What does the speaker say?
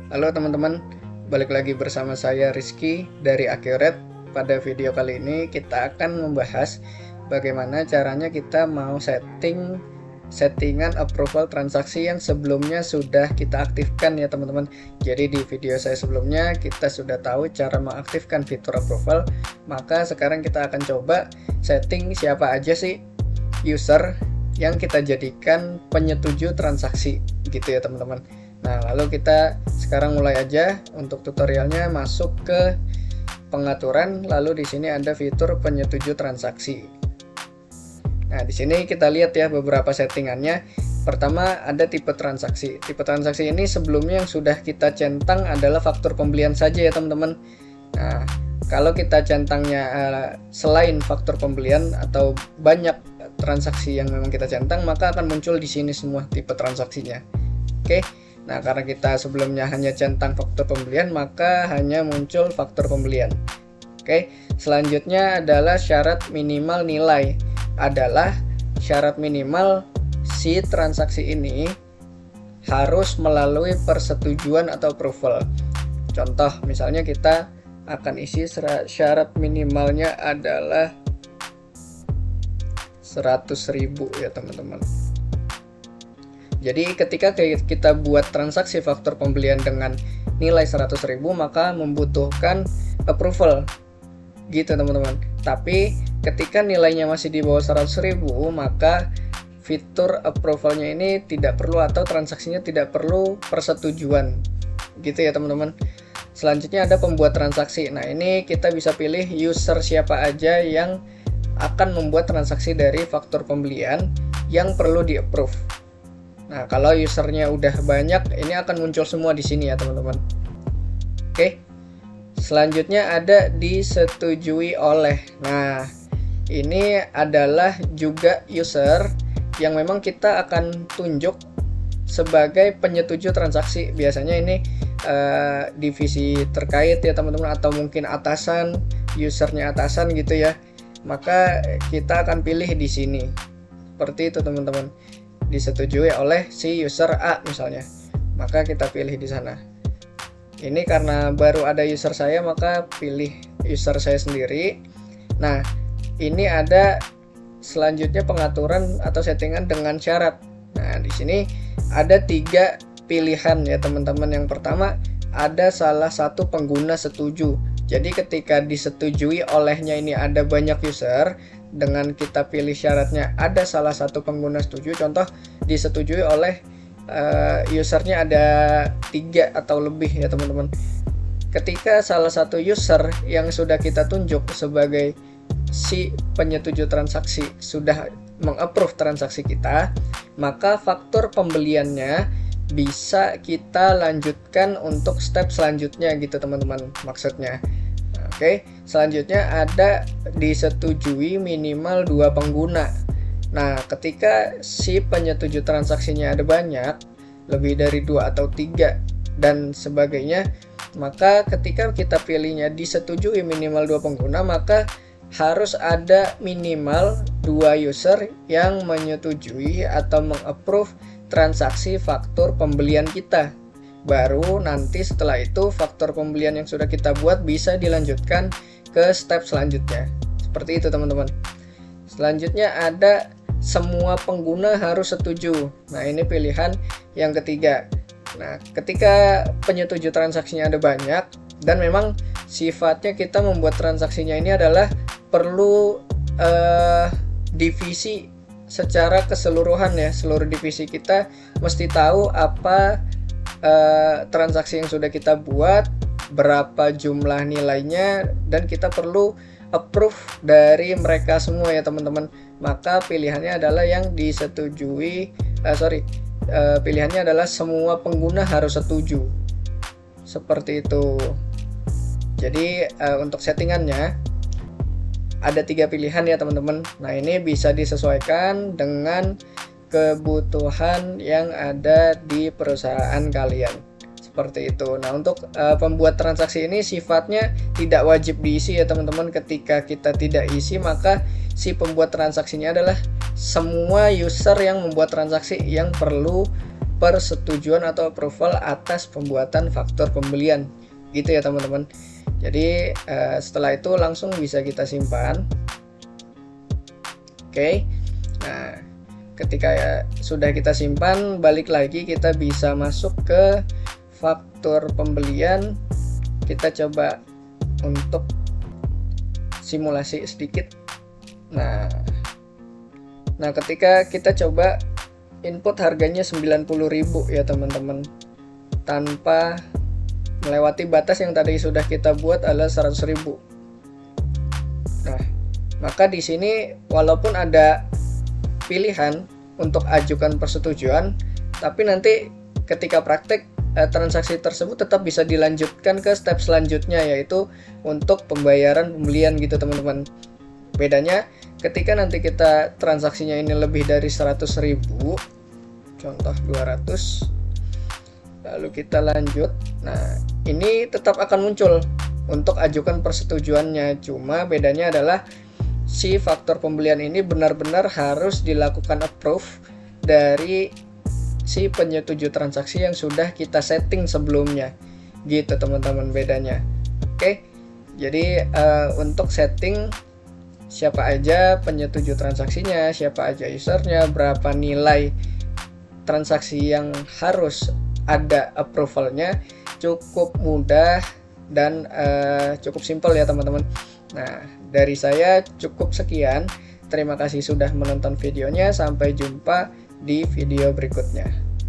Halo teman-teman, balik lagi bersama saya Rizky dari Accurate. Pada video kali ini kita akan membahas bagaimana caranya kita mau settingan approval transaksi yang sebelumnya sudah kita aktifkan ya teman-teman. Jadi di video saya sebelumnya kita sudah tahu cara mengaktifkan fitur approval, maka sekarang kita akan coba setting siapa aja sih user yang kita jadikan penyetuju transaksi gitu ya teman-teman. Nah, lalu kita sekarang mulai aja untuk tutorialnya, masuk ke pengaturan, lalu di sini ada fitur penyetuju transaksi. Nah, di sini kita lihat ya beberapa settingannya. Pertama ada tipe transaksi. Tipe transaksi ini sebelumnya yang sudah kita centang adalah faktur pembelian saja ya teman-teman. Nah, kalau kita centangnya selain faktur pembelian atau banyak transaksi yang memang kita centang, maka akan muncul di sini semua tipe transaksinya. Oke. Nah, karena kita sebelumnya hanya centang faktur pembelian, maka hanya muncul faktur pembelian. Oke, selanjutnya adalah syarat minimal nilai. Adalah syarat minimal si transaksi ini harus melalui persetujuan atau approval. Contoh, misalnya kita akan isi syarat minimalnya adalah 100.000 ya teman-teman. Jadi ketika kita buat transaksi faktur pembelian dengan nilai 100.000, maka membutuhkan approval gitu teman-teman. Tapi ketika nilainya masih di bawah 100.000, maka fitur approvalnya ini tidak perlu atau transaksinya tidak perlu persetujuan gitu ya teman-teman. Selanjutnya ada pembuat transaksi. Nah, ini kita bisa pilih user siapa aja yang akan membuat transaksi dari faktur pembelian yang perlu di approve. Nah, kalau usernya udah banyak, ini akan muncul semua di sini ya teman-teman. Oke. Selanjutnya ada disetujui oleh. Nah, ini adalah juga user yang memang kita akan tunjuk sebagai penyetuju transaksi. Biasanya ini divisi terkait ya teman-teman, atau mungkin atasan, usernya atasan gitu ya. Maka kita akan pilih di sini. Seperti itu teman-teman. Disetujui oleh si user A misalnya, maka kita pilih di sana. Ini karena baru ada user saya, maka pilih user saya sendiri. Nah, ini ada selanjutnya pengaturan atau settingan dengan syarat. Nah, di sini ada 3 pilihan ya teman-teman. Yang pertama, ada salah satu pengguna setuju. Jadi ketika disetujui olehnya ini ada banyak user, dengan kita pilih syaratnya ada salah satu pengguna setuju, contoh disetujui oleh usernya ada 3 atau lebih ya teman-teman. Ketika salah satu user yang sudah kita tunjuk sebagai si penyetuju transaksi sudah mengapprove transaksi kita, maka faktur pembeliannya bisa kita lanjutkan untuk step selanjutnya gitu teman-teman maksudnya. Oke, selanjutnya ada disetujui minimal 2 pengguna. Nah, ketika si penyetuju transaksinya ada banyak, lebih dari 2 atau 3 dan sebagainya, maka ketika kita pilihnya disetujui minimal 2 pengguna, maka harus ada minimal 2 user yang menyetujui atau mengapprove transaksi faktur pembelian kita. Baru nanti setelah itu faktur pembelian yang sudah kita buat bisa dilanjutkan ke step selanjutnya. Seperti itu teman-teman. Selanjutnya ada semua pengguna harus setuju. Nah, ini pilihan yang ketiga. Nah, ketika penyetuju transaksinya ada banyak dan memang sifatnya kita membuat transaksinya ini adalah perlu divisi secara keseluruhan ya. Seluruh divisi kita mesti tahu apa transaksi yang sudah kita buat, berapa jumlah nilainya, dan kita perlu approve dari mereka semua ya teman-teman. Maka pilihannya adalah yang disetujui, pilihannya adalah semua pengguna harus setuju. Seperti itu. Jadi untuk settingannya ada 3 pilihan ya teman-teman. Nah, ini bisa disesuaikan dengan kebutuhan yang ada di perusahaan kalian. Seperti itu. Nah, untuk pembuat transaksi ini sifatnya tidak wajib diisi ya teman-teman. Ketika kita tidak isi, maka si pembuat transaksinya adalah semua user yang membuat transaksi yang perlu persetujuan atau approval atas pembuatan faktur pembelian. Gitu ya teman-teman. Jadi setelah itu langsung bisa kita simpan. Oke. Nah, ketika sudah kita simpan, balik lagi kita bisa masuk ke faktur pembelian. Kita coba untuk simulasi sedikit. Nah, ketika kita coba input harganya 90.000 ya teman-teman, tanpa melewati batas yang tadi sudah kita buat adalah 100.000. Nah, maka di sini walaupun ada pilihan untuk ajukan persetujuan, tapi nanti ketika praktek transaksi tersebut tetap bisa dilanjutkan ke step selanjutnya, yaitu untuk pembayaran pembelian gitu teman-teman. Bedanya ketika nanti kita transaksinya ini lebih dari 100.000, contoh 200, lalu kita lanjut. Nah, ini tetap akan muncul untuk ajukan persetujuannya, cuma bedanya adalah si faktor pembelian ini benar-benar harus dilakukan approve dari si penyetuju transaksi yang sudah kita setting sebelumnya, gitu teman-teman bedanya. Oke, jadi untuk setting siapa aja penyetuju transaksinya, siapa aja usernya, berapa nilai transaksi yang harus ada approvalnya, cukup mudah dan cukup simpel ya teman-teman. Nah, dari saya cukup sekian. Terima kasih sudah menonton videonya. Sampai jumpa di video berikutnya.